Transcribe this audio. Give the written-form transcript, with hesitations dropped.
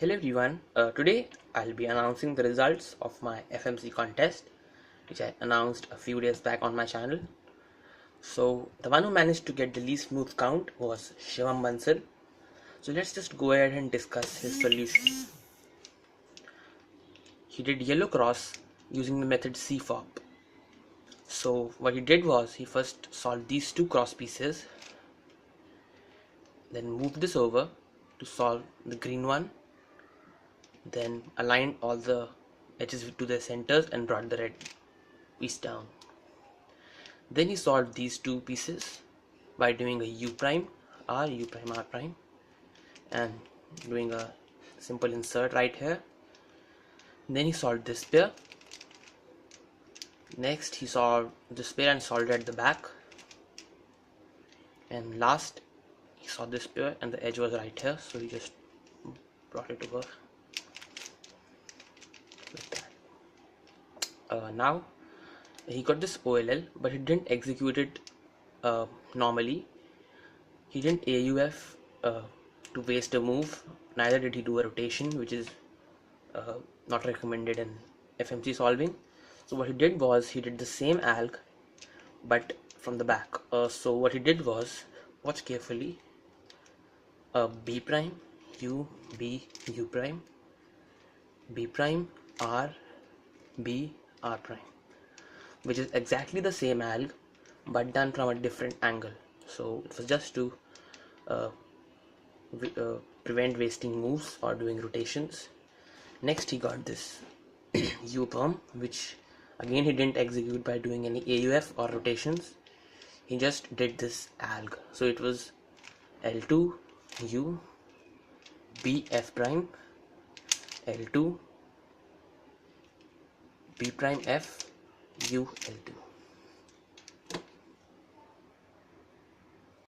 Hello everyone, today I'll be announcing the results of my FMC contest which I announced a few days back on my channel. So the one who managed to get the least move count was Shivam Bansal. So let's just go ahead and discuss his solution. He did yellow cross using the method CFOP. So what he did was he first solved these two cross pieces, then moved this over to solve the green one, then aligned all the edges to their centers and brought the red piece down. Then he solved these two pieces by doing a U prime R, U prime R prime, and doing a simple insert right here. Then he solved this pair. Next he solved this pair and solved it at the back. And last he saw this pair and the edge was right here, so he just brought it over like that. Now he got this OLL, but he didn't execute it normally. He didn't AUF to waste a move, neither did he do a rotation, which is not recommended in FMC solving. So what he did was he did the same alg but from the back. So what he did was, watch carefully, B prime U B U prime, B prime R B R prime, which is exactly the same alg but done from a different angle. So it was just to prevent wasting moves or doing rotations. Next he got this U perm, which again he didn't execute by doing any AUF or rotations. He just did this alg. So it was L2 U B F prime, L2 B prime F U L2.